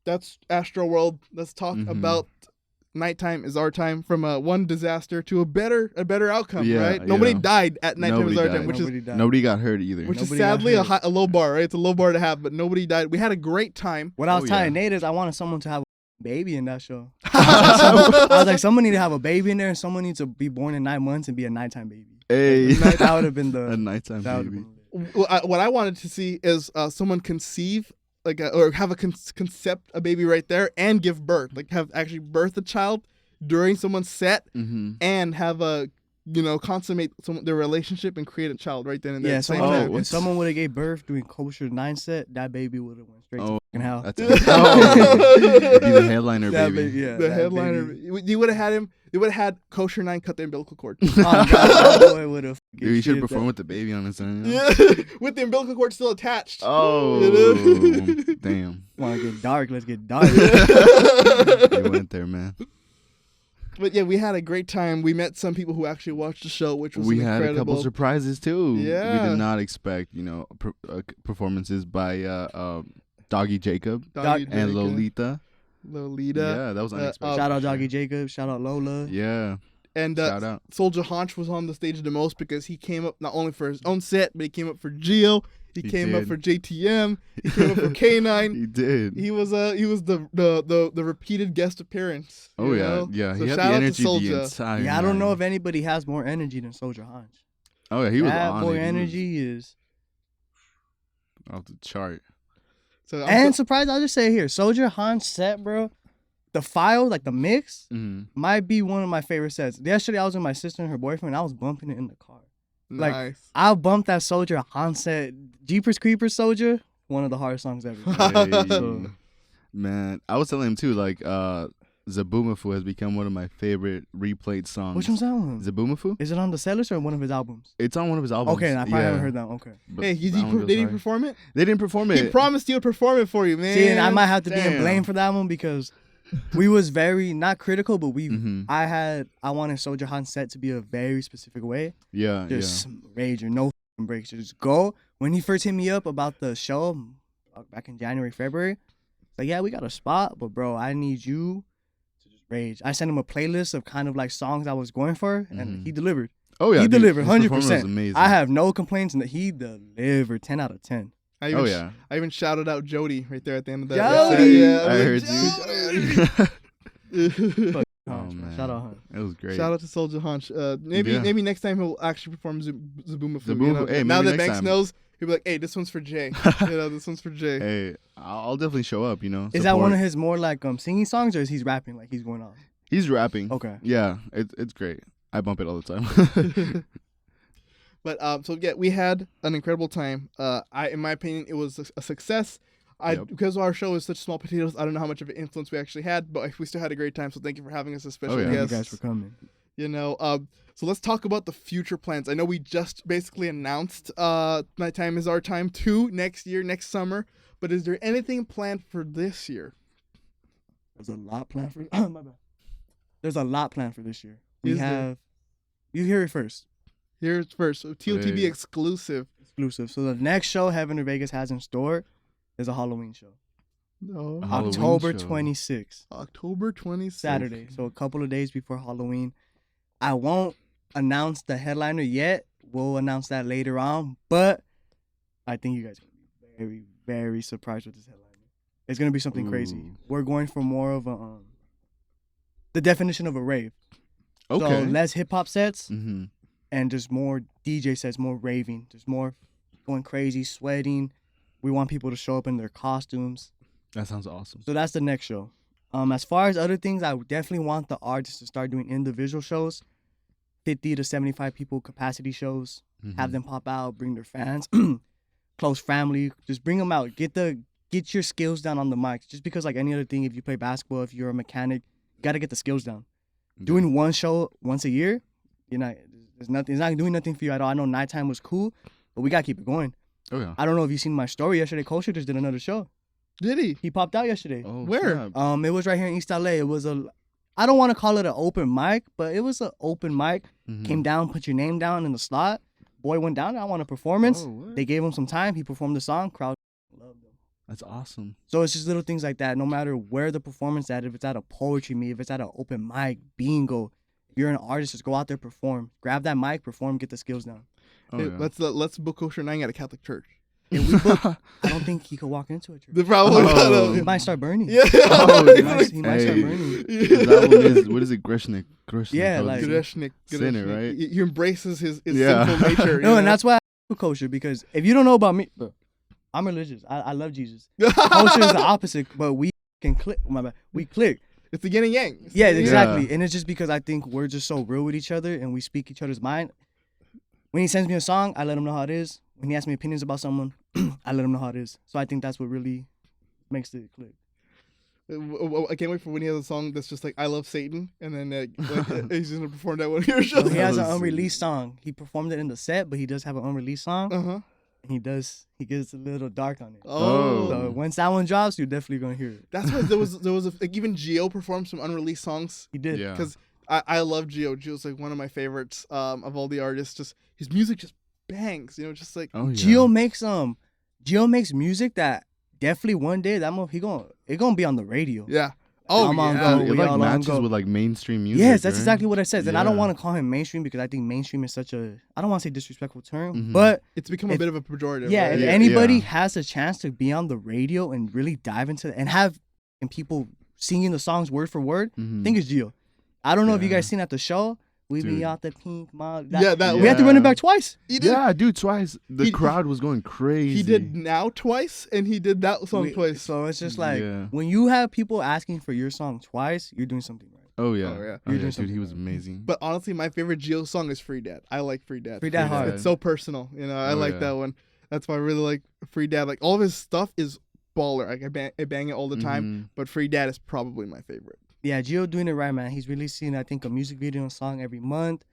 that's Astro World. Let's talk about Nighttime is Our Time, from one disaster to a better outcome, right? Nobody died at Nighttime is Our Time, nobody got hurt either. Which is sadly a low bar, right? It's a low bar to have, but nobody died. We had a great time. What I was telling Nate is I wanted someone to have a baby in that show. I was like, someone need to have a baby in there, and someone needs to be born in 9 months and be a nighttime baby. Hey, that would have been a nighttime baby. What I wanted to see is someone conceive or have concept a baby right there and give birth, have actually birth a child during someone's set, and have consummate their relationship and create a child right then and there. Yeah, if someone would have gave birth doing Kosher 9 set, that baby would have went straight to fucking hell. Be the headliner baby. The headliner. Baby. You would have had him. You would have had Kosher 9 cut the umbilical cord. Oh God, that boy would have. Dude, you should perform with the baby on his own. Yeah, with the umbilical cord still attached. Oh, damn. Want to get dark? Let's get dark. You went there, man. But yeah, we had a great time. We met some people who actually watched the show, which was incredible. We had a couple surprises too. Yeah, we did not expect, performances by Doggy Jacob and Lolita. Yeah, that was unexpected. Shout out Doggy Jacob. Shout out Lola. Yeah. And shout out. Soldier Haunch was on the stage the most because he came up not only for his own set, but he came up for Gio. He came up for JTM. He came up for K9. He did. He was the repeated guest appearance. Oh yeah. So he had the energy the entire night. I don't know if anybody has more energy than Soldier Haunch. Oh yeah, he was on it. That boy energy is off the chart. So surprised, I'll just say here, Soldier Haunch set, bro. The file, the mix, might be one of my favorite sets. Yesterday, I was with my sister and her boyfriend, and I was bumping it in the car. Nice. I bumped that Soldier Haunch set. Jeepers Creepers Soldier, one of the hardest songs ever. Hey, man, I was telling him too, Zabumafu has become one of my favorite replayed songs. Which one's that one? Zabumafu? Is it on the Sellers or one of his albums? It's on one of his albums. Okay, I probably haven't heard that. Okay. But hey, did he perform it? They didn't perform it. He promised he would perform it for you, man. See, and I might have to be in blame for that one because we was very not critical, but I wanted Soldier Haunch set to be a very specific way. Yeah, just rage or no breaks. Just go. When he first hit me up about the show back in January, February, yeah, we got a spot, but bro, I need you to just rage. I sent him a playlist of kind of songs I was going for, and he delivered. Oh yeah, he delivered 100%. I have no complaints, and he delivered 10 out of 10. I even shouted out Jody right there at the end of that. Jody! I heard you. Oh, man. Shout out, Hunt. It was great. Shout out to Soldier Haunch. Maybe next time he'll actually perform Zabumafu. Hey, now that Banks time. Knows, he'll be like, hey, this one's for Jay. This one's for Jay. Hey, I'll definitely show up, Support. Is that one of his more singing songs, or is he rapping he's going on? He's rapping. Okay. Yeah, it's great. I bump it all the time. But we had an incredible time. In my opinion, it was a success. Because our show is such small potatoes, I don't know how much of an influence we actually had, but we still had a great time. So thank you for having us as special guests. Thank you guys for coming. So let's talk about the future plans. I know we just basically announced Nighttime is Our Time 2 next year, next summer. But is there anything planned for this year? There's a lot planned for. My bad. There's a lot planned for this year. You hear it first. Here's first. So TOTB exclusive. So the next show Heaven or Vegas has in store is a Halloween show. No. October 26th. October 26th. Saturday. So a couple of days before Halloween. I won't announce the headliner yet. We'll announce that later on. But I think you guys are going to be very, very surprised with this headliner. It's going to be something crazy. We're going for more of a the definition of a rave. Okay. So less hip-hop sets. And just more DJ sets, more raving, just more going crazy, sweating. We want people to show up in their costumes. That sounds awesome. So that's the next show. As far as other things, I definitely want the artists to start doing individual shows, 50 to 75 people capacity shows, have them pop out, bring their fans, close family, just bring them out. Get your skills down on the mic. Just because any other thing, if you play basketball, if you're a mechanic, you got to get the skills down. Doing one show once a year, it's not doing nothing for you at all. I know Nighttime was cool, but we got to keep it going. Oh, yeah. I don't know if you've seen my story yesterday. Kosher just did another show. Did he? He popped out yesterday. Oh, where? Snap. It was right here in East LA. It was I don't want to call it an open mic, but it was an open mic. Came down, put your name down in the slot. Boy went down. I want a performance. Oh, they gave him some time. He performed the song. Crowd loved him. That's awesome. So it's just little things like that. No matter where the performance at, if it's at a poetry meet, if it's at an open mic, bingo, if you're an artist, just go out there, perform. Grab that mic, perform, get the skills down. Oh, hey, yeah. Let's book Kosher 9 at a Catholic church. If we book, I don't think he could walk into a church. The problem It might start burning. Yeah. He might start burning. That one is, what is it? Greshnik. Yeah, like Greshnik. Sinner, right? He embraces his sinful nature. No, and that's why I love kosher, because if you don't know about me, I'm religious. I love Jesus. Kosher is the opposite, but we can click. My bad. We click. It's the yin and yang. Yeah, exactly. And it's just because I think we're just so real with each other and we speak each other's mind. When he sends me a song, I let him know how it is. When he asks me opinions about someone, I let him know how it is. So I think that's what really makes it click. I can't wait for when he has a song that's just like "I love Satan," and then he's gonna perform that one of your shows. So he has an unreleased song. He performed it in the set, but he does have an unreleased song. And he gets a little dark on it. Oh, so once that one drops, you're definitely gonna hear it. That's what there was even Gio performed some unreleased songs. He did, because I love Gio. Gio's like one of my favorites of all the artists. Just his music just bangs, just like Gio makes music that definitely one day it gonna be on the radio. Yeah. Oh, it like matches with like mainstream music. Yes, that's exactly what I said. And I don't want to call him mainstream because I think mainstream is such a, I don't want to say disrespectful term, but it's become a bit of a pejorative. Yeah, right? If anybody has a chance to be on the radio and really dive into it and have people singing the songs word for word, I think it's Gio. I don't know if you guys seen at the show. We be out the pink mall. We had to run it back twice. Yeah, dude, twice. The crowd was going crazy. He did Now twice, and he did that song twice. So it's just like, when you have people asking for your song twice, you're doing something right. Oh, yeah. You're doing dude, he was amazing. But honestly, my favorite Gio song is Free Dad. I like Free Dad. Free Dad hard. It's so personal. I like that one. That's why I really like Free Dad. Like, all of his stuff is baller. Like, I bang it all the time, but Free Dad is probably my favorite. Yeah, Gio doing it right, man. He's releasing, I think, a music video and song every month.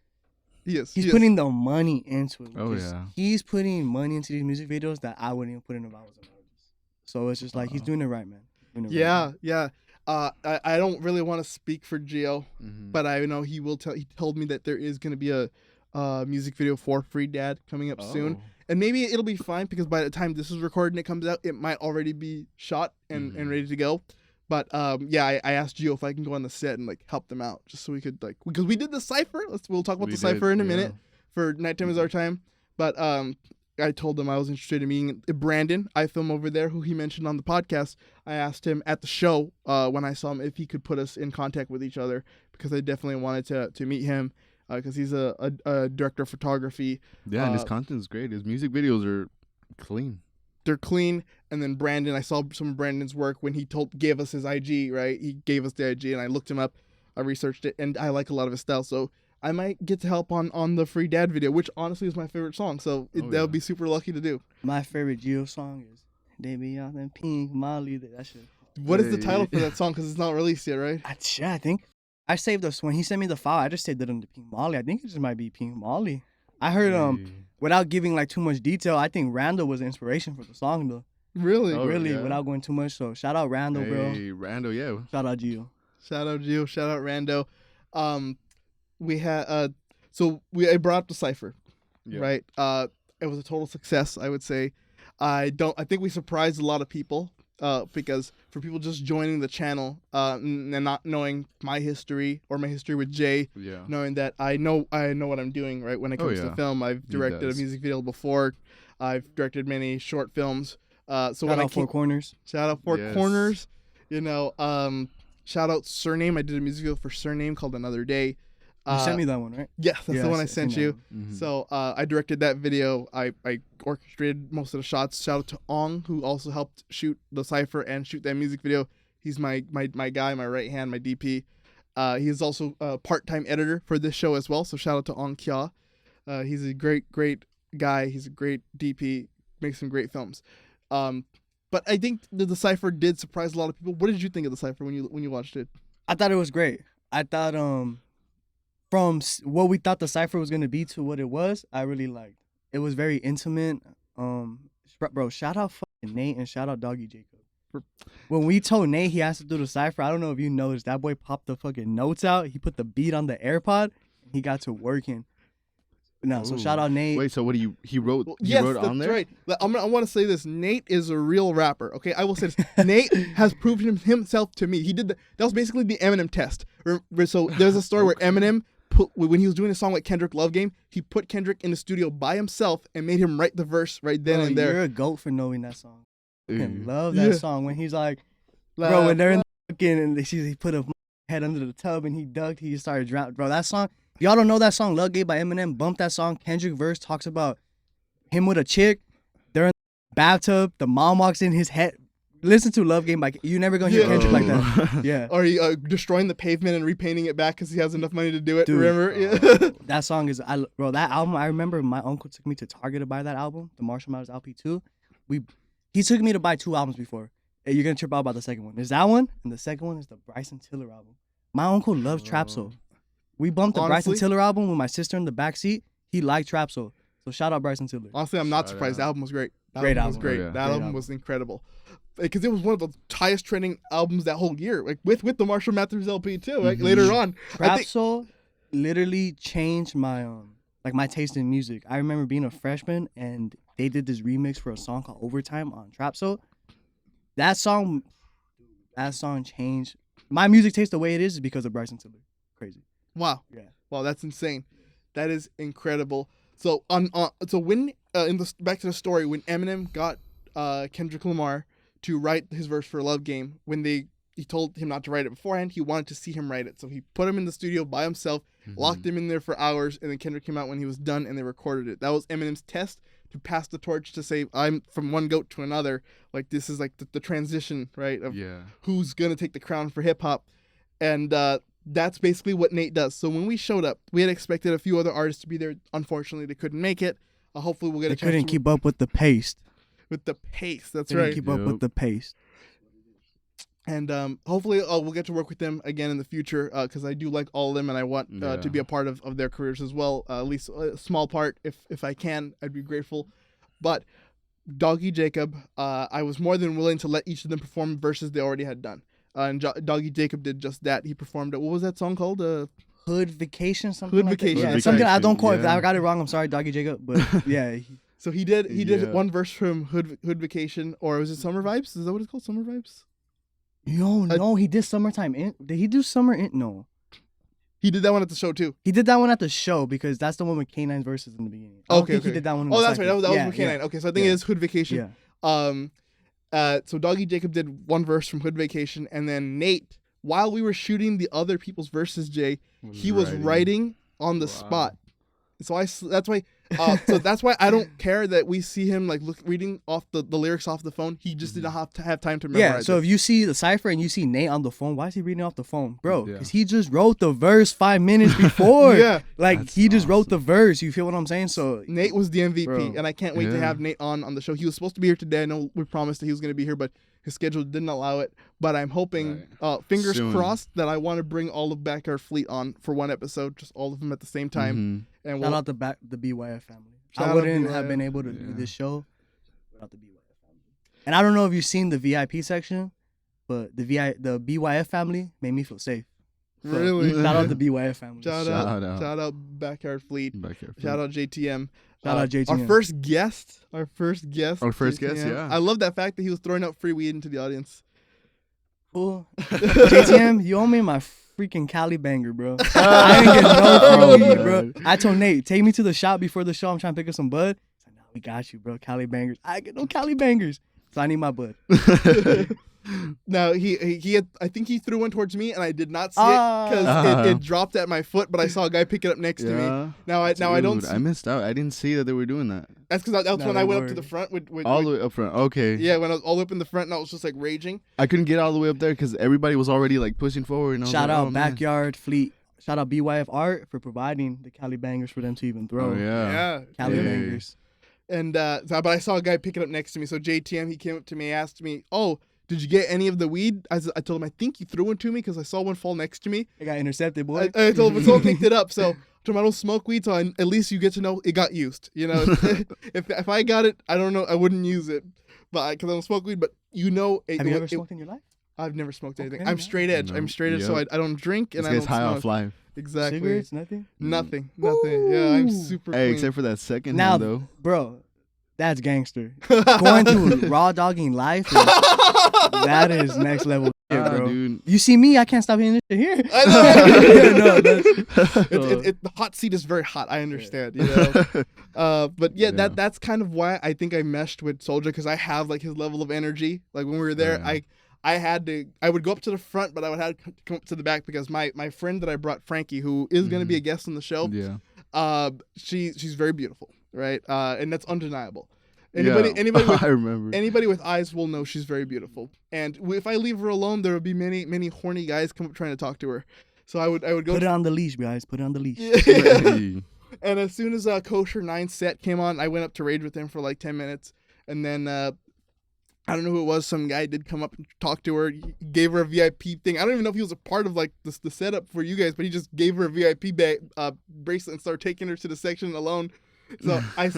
He's putting the money into it. Oh, yeah. He's putting money into these music videos that I wouldn't even put in if I was an artist. So it's just like, he's doing it right, man. Yeah. I don't really want to speak for Gio, but I know he will he told me that there is going to be a music video for Free Dad coming up soon. And maybe it'll be fine because by the time this is recorded and it comes out, it might already be shot and ready to go. But I asked Gio if I can go on the set and like help them out, just so we could because we did the cipher. We'll talk about the cipher in a minute for Nighttime is Our Time. But I told him I was interested in meeting Brandon, iFilm over there, who he mentioned on the podcast. I asked him at the show when I saw him if he could put us in contact with each other, because I definitely wanted to meet him because he's a director of photography. Yeah, and his content is great. His music videos are clean. They're clean. And then Brandon, I saw some of Brandon's work when he gave us his IG, right? He gave us the IG and I looked him up. I researched it and I like a lot of his style. So I might get to help on the Free Dad video, which honestly is my favorite song. So that would be super lucky to do. My favorite Gio song is They Be Out in Pink Molly. That shit. What is the title for that song? Because it's not released yet, right? I think I saved this when he sent me the file. I just saved it under Pink Molly. I think it just might be Pink Molly. I heard without giving like too much detail, I think Randall was the inspiration for the song though. Really? Without going too much. So shout out Randall, bro. Hey, Randall, yeah. Shout out Gio. Shout out Gio. Shout out Rando. We had I brought up the cipher, right? It was a total success, I would say. I think we surprised a lot of people because for people just joining the channel and not knowing my history or my history with Jay, knowing that I know what I'm doing, right? When it comes to film, I've directed a music video before. I've directed many short films. Shout out Four Corners. Shout out Four Corners. Shout out Surname. I did a music video for Surname called Another Day. You sent me that one, right? Yeah, that's the one I sent you. So I directed that video. I orchestrated most of the shots. Shout out to Ong, who also helped shoot the cipher and shoot that music video. He's my guy, my right hand, my DP. He is also a part-time editor for this show as well. So shout out to Ong Kya. He's a great guy. He's a great DP. Makes some great films. But I think the cipher did surprise a lot of people. What did you think of the cipher when you watched it? I thought it was great. I thought from what we thought the cipher was gonna be to what it was, I really liked. It was very intimate. Bro, shout out fucking Nate and shout out Doggy Jacob. When we told Nate he has to do the cipher, I don't know if you noticed, that boy popped the fucking notes out. He put the beat on the AirPod and he got to working. No, so shout out Nate. Wait, so what he wrote? Well, he yes, wrote that's on there? right. I want to say this. Nate is a real rapper. Okay, I will say this. Nate has proven himself to me. He did that was basically the Eminem test. So there's a story where Eminem when he was doing a song like Kendrick Love Game, he put Kendrick in the studio by himself and made him write the verse right then and there. You're a goat for knowing that song. I love that song when he's like, bro, when they're in the fucking and he put a head under the tub and he ducked, he just started drowning. Bro, that song. If y'all don't know that song, Love Game by Eminem, bump that song. Kendrick verse talks about him with a chick. They're in the bathtub. The mom walks in his head. Listen to Love Game by you never gonna hear Kendrick like that. Yeah. Or he destroying the pavement and repainting it back because he has enough money to do it. Dude, remember? Yeah. That song is bro. That album, I remember my uncle took me to Target to buy that album, the Marshall Mathers LP2. He took me to buy 2 albums before. Hey, you're gonna trip out about the second one. There's that one, and the second one is the Bryson Tiller album. My uncle loves Trap Soul. We bumped the Bryson Tiller album with my sister in the back seat. He liked Trap Soul. So shout out Bryson Tiller. Honestly, I'm not surprised. The album was great. Great album. Was great. Oh, yeah. That album was incredible. Because it was one of the highest trending albums that whole year. Like with the Marshall Mathers LP too. Like later on. Trap Soul literally changed my my taste in music. I remember being a freshman and they did this remix for a song called Overtime on Trap Soul. That song changed my music taste the way it is because of Bryson Tiller. Crazy. Wow. Yeah. Wow, that's insane. That is incredible. So when back to the story, when Eminem got Kendrick Lamar to write his verse for Love Game, when he told him not to write it beforehand, he wanted to see him write it. So he put him in the studio by himself, locked him in there for hours, and then Kendrick came out when he was done and they recorded it. That was Eminem's test to pass the torch to say, I'm from one goat to another. Like this is like the transition, right? Of who's gonna take the crown for hip hop. And that's basically what Nate does. So when we showed up, we had expected a few other artists to be there. Unfortunately, they couldn't make it. Hopefully we'll get a chance. They couldn't keep up with the pace. With the pace, that's they right. Keep up with the pace. And hopefully we'll get to work with them again in the future because I do like all of them and I want to be a part of their careers as well. At least a small part, if I can, I'd be grateful. But Doggy Jacob, I was more than willing to let each of them perform verses they already had done. And Doggy Jacob did just that. He performed. What was that song called? Hood Vacation, something Hood like Vacation. That. Yeah, something I don't quote. If I got it wrong, I'm sorry, Doggy Jacob. But yeah. So he did one verse from Hood Vacation, or was it Summer Vibes? Is that what it's called? Summer Vibes? No, he did Summertime. Did he do Summer? No. He did that one at the show too. He did that one at the show because that's the one with K9's verses in the beginning. Okay. He did that one. That's right. That was with K9. Okay, so I think it is Hood Vacation. Yeah. So Doggy Jacob did one verse from Hood Vacation, and then Nate, while we were shooting the other people's verses, Jay, he was writing on the spot. So that's why I don't care that we see him reading off the lyrics off the phone. He just didn't have time to memorize. Yeah, so if you see the cipher and you see Nate on the phone, why is he reading off the phone, bro? Because he just wrote the verse 5 minutes before. He just wrote the verse. You feel what I'm saying? So Nate was the MVP, and I can't wait to have Nate on the show. He was supposed to be here today. I know we promised that he was going to be here, but his schedule didn't allow it. But I'm hoping, fingers crossed, that I want to bring all of Backyard Fleet on for one episode, just all of them at the same time. And shout out the BYF family. I wouldn't have been able to do this show without the BYF family. And I don't know if you've seen the VIP section, but the BYF family made me feel safe. So, really? Shout out the BYF family. Shout out Backyard Fleet. Shout out JTM. Shout out JTM. Our first guest. JTM. Yeah. I love that fact that he was throwing out free weed into the audience. Cool. JTM, you owe me my freaking Cali banger, bro. I didn't get no free weed, bro. I told Nate, take me to the shop before the show. I'm trying to pick up some bud. He's like, no, we got you, bro. Cali bangers. I get no Cali bangers. So I need my bud. Now I think he threw one towards me and I did not see it because it dropped at my foot, but I saw a guy pick it up next to me. Now I don't. I missed out. I didn't see that they were doing that. That's because that's when I went up to the front with all the way up front. Okay. Yeah, when I was all the way up in the front and I was just raging. I couldn't get all the way up there because everybody was already pushing forward. And shout out Backyard Fleet. Shout out BYF Art for providing the Cali bangers for them to even throw. Oh yeah. Cali bangers. And but I saw a guy pick it up next to me. So JTM, he came up to me, asked me, "Oh, did you get any of the weed?" I told him, "I think you threw one to me because I saw one fall next to me." I got intercepted, boy. I told him, someone picked it up. So I told him, I don't smoke weed, so at least you get to know it got used. You know, if I got it, I don't know, I wouldn't use it, but because I don't smoke weed. But have you ever smoked in your life? I've never smoked anything. Okay, I'm straight edge. No. I'm straight edge, so I don't drink and This I guy's don't high smoke. off life. Exactly. Cigarettes, nothing. Nothing. Yeah, I'm super Hey, clean. except for that second Now, hand, though. bro, that's gangster. Going through raw dogging life, that is next level shit, bro. Dude. You see me, I can't stop hitting this shit here. I know. No, that's, The hot seat is very hot. I understand, you know. But yeah, that's kind of why I think I meshed with Soldier, because I have like his level of energy. Like when we were there, I would go up to the front, but I would have to come up to the back because my friend that I brought, Frankie, who is going to be a guest on the show, she's very beautiful, right? And that's undeniable. Anybody with, I remember. Anybody with eyes will know she's very beautiful. And if I leave her alone, there would be many horny guys come up trying to talk to her. So I would go. Put it on the leash, guys. Put it on the leash. Yeah. And as soon as Kosher 9 set came on, I went up to rage with him for like 10 minutes. And then I don't know who it was. Some guy did come up and talk to her. He gave her a VIP thing. I don't even know if he was a part of like the setup for you guys, but he just gave her a VIP bracelet and started taking her to the section alone. So I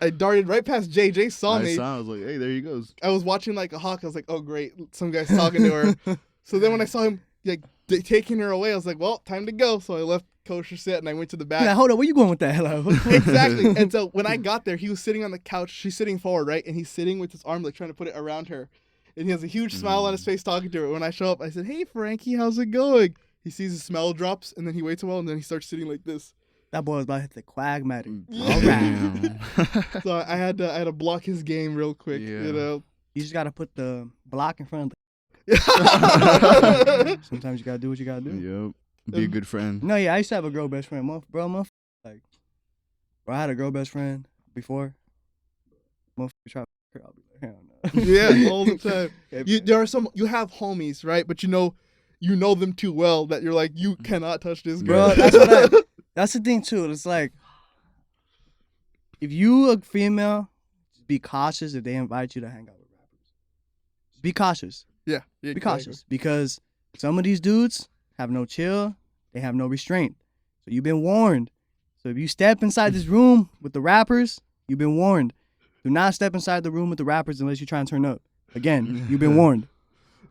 darted right past Jay. Jay saw me. I was like, hey, there he goes. I was watching like a hawk. I was like, oh, great. Some guy's talking to her. So then when I saw him like taking her away, I was like, well, time to go. So I left Kosher set and I went to the back. Yeah, hold on. Where you going with that? Hello. Exactly. And so when I got there, he was sitting on the couch. She's sitting forward, right? And he's sitting with his arm like trying to put it around her. And he has a huge smile on his face talking to her. When I show up, I said, hey, Frankie, how's it going? He sees his smell drops and then he waits a while and then he starts sitting like this. That boy was about to hit the quagmire. All right. So I had to block his game real quick, you know. You just gotta put the block in front of the Sometimes you gotta do what you gotta do. Yep. Be a good friend. No, yeah, I used to have a girl best friend. Bro, I had a girl best friend before. Motherfucker try to fuck her, I'll be like, hell no. Yeah, all the time. You have homies, right? But you know them too well that you're like, you cannot touch this girl. Bro, that's the thing too. It's like, if you a female, just be cautious if they invite you to hang out with rappers. Just be cautious. Yeah. Be cautious because some of these dudes have no chill. They have no restraint. So you've been warned. So if you step inside this room with the rappers, you've been warned. Do not step inside the room with the rappers unless you try and turn up. Again, you've been warned.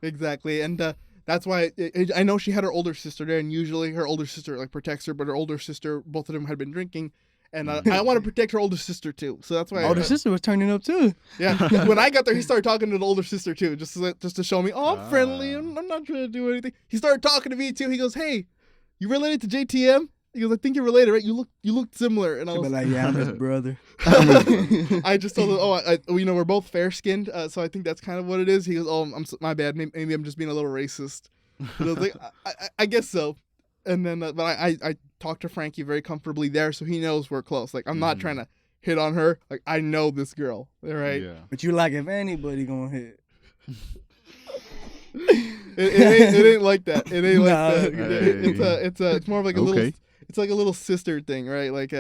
Exactly. And that's why I know she had her older sister there, and usually her older sister like protects her, but her older sister, both of them had been drinking, and I want to protect her older sister too. So that's why older sister was turning up too. Yeah, when I got there, he started talking to the older sister too, just to show me, oh, I'm friendly. I'm not trying to do anything. He started talking to me too. He goes, hey, you related to JTM? He goes, I think you're related, right? You look similar. And I was like, yeah, I'm his brother. I just told him, we're both fair skinned, so I think that's kind of what it is. He goes, oh, my bad. Maybe I'm just being a little racist. And I was like, I guess so. And then, but I talked to Frankie very comfortably there, so he knows we're close. Like, I'm not trying to hit on her. Like, I know this girl, all right? Yeah. But you like, if anybody gonna hit. It ain't like that. It ain't like that. It's more of like a little. It's like a little sister thing, right? Like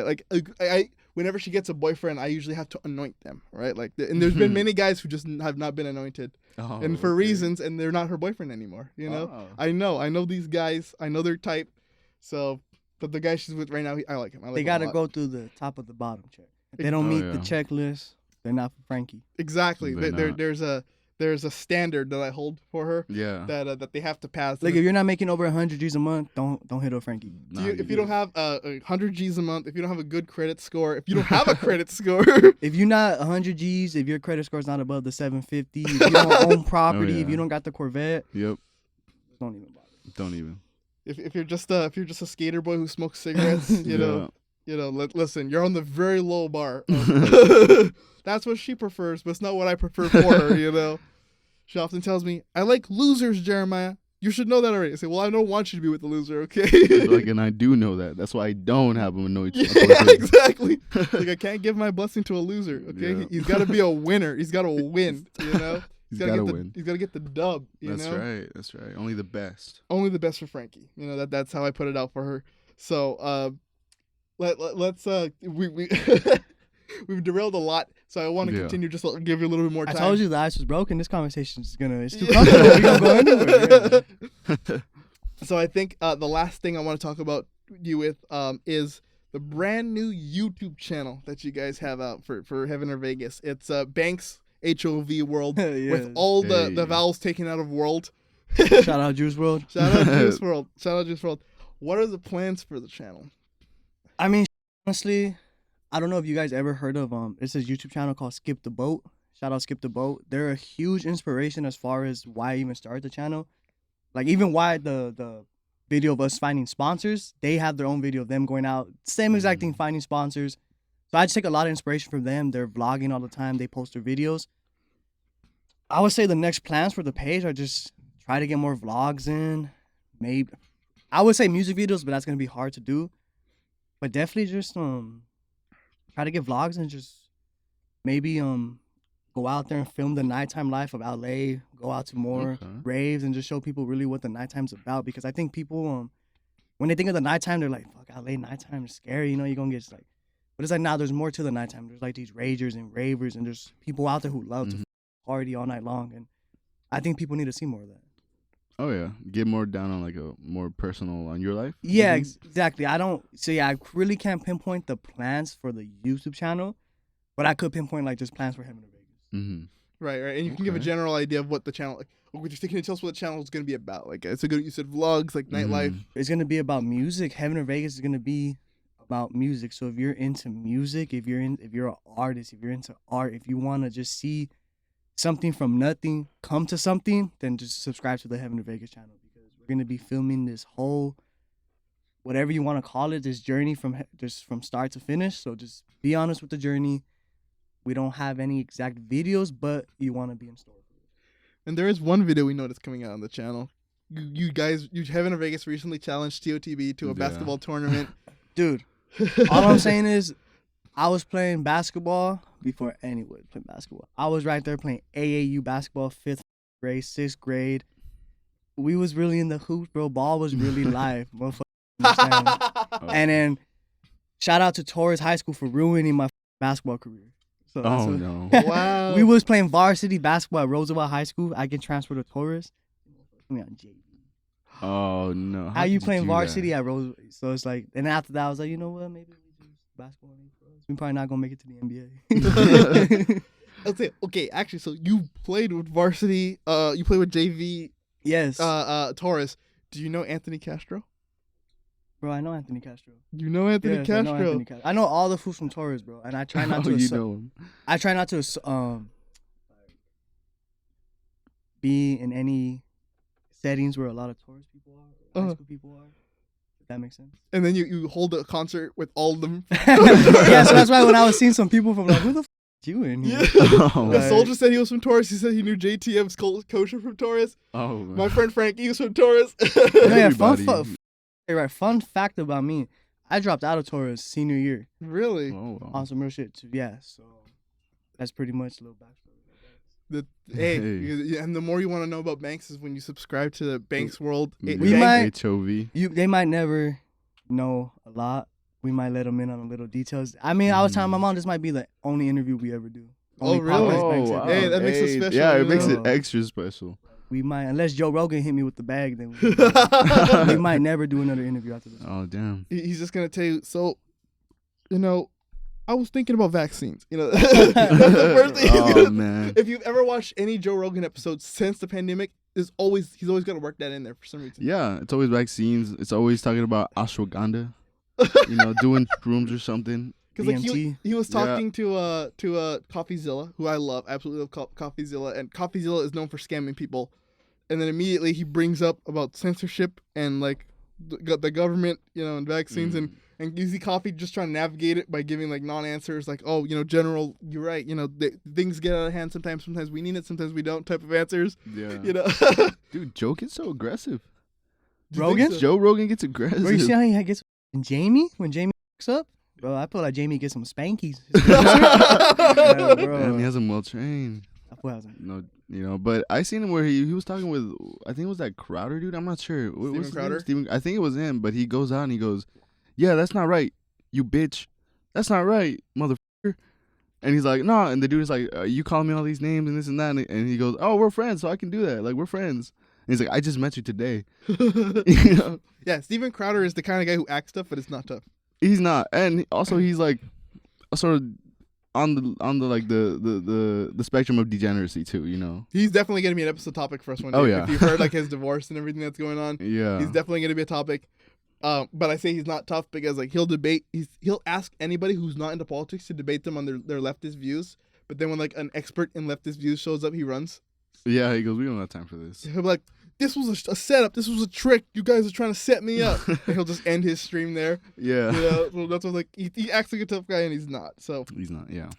I whenever she gets a boyfriend, I usually have to anoint them, right? Like, and there's been many guys who just have not been anointed, and for reasons, and they're not her boyfriend anymore. You know, I know these guys. I know their type. So, but the guy she's with right now, I like him. They gotta go through the top of the bottom check. If they don't meet the checklist, they're not for Frankie. Exactly. There's a standard that I hold for her. Yeah. That they have to pass. Like, if you're not making over 100 G's a month, don't hit up Frankie. If you don't have 100 G's a month, if you don't have a good credit score, if you don't have a credit score, if you're not 100 G's, if your credit score is not above the 750, if you don't own property, if you don't got the Corvette, don't even bother. Don't even. If you're just a skater boy who smokes cigarettes, you know, listen, you're on the very low bar. That's what she prefers, but it's not what I prefer for her, you know. She often tells me, I like losers, Jeremiah. You should know that already. I say, well, I don't want you to be with the loser, okay? And I do know that. That's why I don't have him anoint you. Yeah, exactly. Like, I can't give my blessing to a loser, okay? Yeah. He's got to be a winner. He's got to win, you know? He's got to win. He's got to get the dub, you know? That's right. Only the best. Only the best for Frankie. You know, that's how I put it out for her. So, let's we've derailed a lot, so I want to continue. Just to give you a little bit more time. I told you the ice was broken. This conversation is it's too comfortable. We're gonna go anywhere. Yeah. So I think the last thing I want to talk about you with is the brand new YouTube channel that you guys have out for Heaven or Vegas. It's Banks HOV World with all the vowels taken out of world. Shout out Juice World. Shout out Juice World. Shout out Juice World. What are the plans for the channel? I mean, honestly, I don't know if you guys ever heard of it's a YouTube channel called Skip the Boat. Shout out Skip the Boat. They're a huge inspiration as far as why I even started the channel. Like even why the video of us finding sponsors, they have their own video of them going out, same exact thing, finding sponsors. So I just take a lot of inspiration from them. They're vlogging all the time. They post their videos. I would say the next plans for the page are just try to get more vlogs in. Maybe I would say music videos, but that's gonna be hard to do. But definitely just try to get vlogs and just maybe go out there and film the nighttime life of LA, go out to more raves and just show people really what the nighttime's about. Because I think people, when they think of the nighttime, they're like, fuck, LA nighttime is scary, you're gonna get just like, but it's like, nah, there's more to the nighttime. There's like these ragers and ravers and there's people out there who love to party all night long. And I think people need to see more of that. Oh yeah, get more down on like a more personal on your life. Yeah, exactly. I really can't pinpoint the plans for the YouTube channel, but I could pinpoint like just plans for Heaven or Vegas. Right, and you can give a general idea of what the channel. Like, can you tell us what the channel is going to be about? Like, it's a good. You said vlogs, like nightlife. It's going to be about music. Heaven or Vegas is going to be about music. So if you're into music, if you're an artist, if you're into art, if you want to just see something from nothing come to something, then just subscribe to the Heaven or Vegas channel, because we're going to be filming this whole, whatever you want to call it, this journey from start to finish. So just be honest with the journey. We don't have any exact videos, but you want to be in store for it. And there is one video we noticed coming out on the channel. You guys, Heaven or Vegas recently challenged TOTB to a basketball tournament. Dude, all I'm saying is I was playing basketball before anyone played basketball. I was right there playing AAU basketball, 5th grade, 6th grade. We was really in the hoops, bro. Ball was really live. And then shout out to Torres High School for ruining my basketball career. So, no. Wow. We was playing varsity basketball at Roosevelt High School. I get transferred to Torres. Me on JV. Oh no. How you playing varsity at Roosevelt? So it's like, and after that I was like, you know what? Maybe we do basketball. We're probably not gonna make it to the NBA. I'll say, okay, actually, so you played with varsity. You played with JV. Yes. Torres. Do you know Anthony Castro? Bro, I know Anthony Castro. You know Anthony Castro? I know Anthony Castro. I know all the fools from Torres, bro. And I try not to I try not to be in any settings where a lot of Torres people are, high school people are. If that makes sense. And then you hold a concert with all of them. Yeah, so that's why when I was seeing some people from like, who the f*** you in here? Yeah. The soldier said he was from Torres. He said he knew JTM's coach from Torres. Oh, man. My friend Frankie was from Torres. Fun fact about me, I dropped out of Torres senior year. Really? Oh, wow. On some real shit too. Yeah, so that's pretty much a little backstory. And the more you want to know about Banks is when you subscribe to the Banks World. HOV. They might never know a lot. We might let them in on the little details. I mean, I was telling my mom this might be the only interview we ever do. Oh, really? Wow. Hey, that makes it special. Yeah, it makes it extra special. We might, unless Joe Rogan hit me with the bag, then we might never do another interview after this. Oh, damn. He's just going to tell you, so, I was thinking about vaccines. That's the first thing he's gonna, man. If you've ever watched any Joe Rogan episodes since the pandemic, he's always going to work that in there for some reason. Yeah, it's always vaccines. It's always talking about ashwagandha, doing shrooms or something. Because he was talking to Coffeezilla, who I love, absolutely love Coffeezilla, and Coffeezilla is known for scamming people. And then immediately he brings up about censorship and like the government, and vaccines, and Easy Coffee just trying to navigate it by giving like non-answers, like, oh, General, you're right, things get out of hand sometimes we need it, sometimes we don't, type of answers. Yeah. Dude, Joe gets so aggressive. Rogan? Joe Rogan gets aggressive. Bro, you see how he gets Jamie when Jamie fucks up? Bro, I feel like Jamie gets some spankies. Yeah, bro. He has him well trained. No, but I seen him where he was talking with, I think it was that Crowder dude. I'm not sure. Steven Crowder? I think it was him, but he goes out and he goes, yeah, that's not right, you bitch. That's not right, motherfucker. And he's like, no. And the dude is like, you calling me all these names and this and that. And he goes, oh, we're friends, so I can do that. Like, we're friends. And he's like, I just met you today. Yeah, Steven Crowder is the kind of guy who acts tough, but it's not tough. He's not. And also he's like a sort of on the like the spectrum of degeneracy too, you know. He's definitely gonna be an episode topic for us one day. Oh, yeah. If you've heard like his divorce and everything that's going on, Yeah. he's definitely gonna be a topic. But I say he's not tough because like he'll ask anybody who's not into politics to debate them on their leftist views. But then when like an expert in leftist views shows up, he runs. Yeah, he goes, we don't have time for this. He'll be like, this was a setup. This was a trick. You guys are trying to set me up. And he'll just end his stream there. Yeah. You know, so that's what like he acts like a tough guy and he's not. So He's not. Yeah.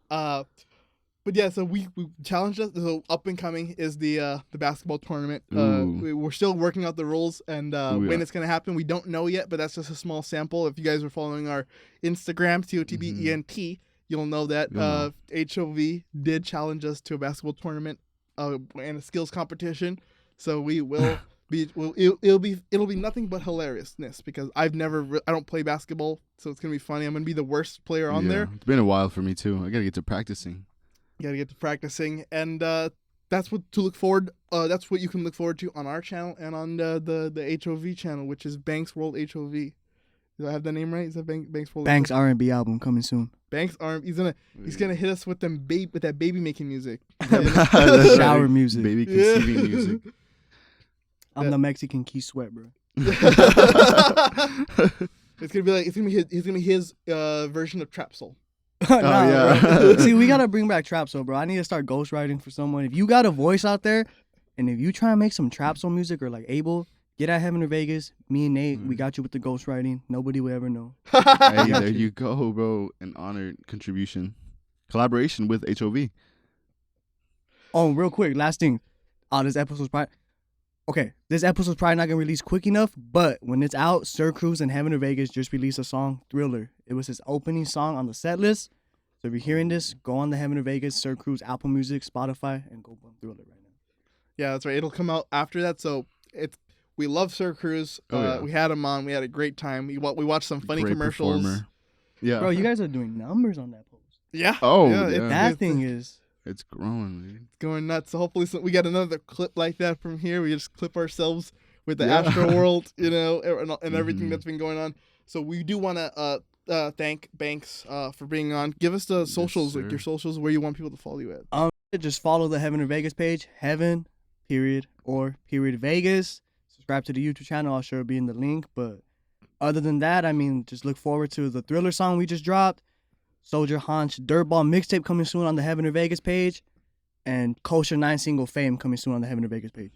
But yeah, so we challenged us. So up and coming is the basketball tournament. Ooh. We're still working out the rules and when yeah. it's gonna happen, we don't know yet. But that's just a small sample. If you guys are following our Instagram TOTBENT, you'll know that HOV did challenge us to a basketball tournament and a skills competition. So we will it'll be nothing but hilariousness because I don't play basketball, so it's gonna be funny. I'm gonna be the worst player on there. It's been a while for me too. I gotta get to practicing. Gotta get to practicing, and that's what to look forward. That's what you can look forward to on our channel and on the HOV channel, which is Banks World HOV. Do I have the name right? Is that Banks World? Banks R&B album coming soon. Banks arm. He's gonna hit us with that baby making music. Shower music. Baby conceiving music. I'm the Mexican Key Sweat, bro. It's gonna be his version of Trap Soul. Nah, yeah. bro. See, we gotta bring back trap soul, bro. I need to start ghostwriting for someone. If you got a voice out there, and if you try and make some trap soul music or like Abel, get at Heaven or Vegas. Me and Nate, we got you with the ghostwriting. Nobody will ever know. Hey, there you go, bro. An honored contribution, collaboration with HOV. Oh, real quick, last thing. This episode's probably not gonna release quick enough, but when it's out, Sir Cruz and Heaven or Vegas just released a song, Thriller. It was his opening song on the set list. So if you're hearing this, go on the Heaven or Vegas, Sir Cruz, Apple Music, Spotify, and go bump Thriller right now. Yeah, that's right. It'll come out after that. So we love Sir Cruz. We had him on. We had a great time. We watched some funny Great commercials. performer. Yeah. Bro, you guys are doing numbers on that post. Yeah. Oh, yeah. yeah. That thing is... It's growing, dude. It's going nuts. So hopefully we get another clip like that from here. We just clip ourselves with the Astro World, you know, and everything that's been going on. So we do want to thank Banks for being on. Give us the socials, like your socials, where you want people to follow you at. Just follow the Heaven or Vegas page, Heaven, Vegas. Subscribe to the YouTube channel. I'll sure be in the link. But other than that, I mean, just look forward to the Thriller song we just dropped. Soldier Haunch Dirtball mixtape coming soon on the Heaven or Vegas page. And Kosher 9 single Fame coming soon on the Heaven or Vegas page.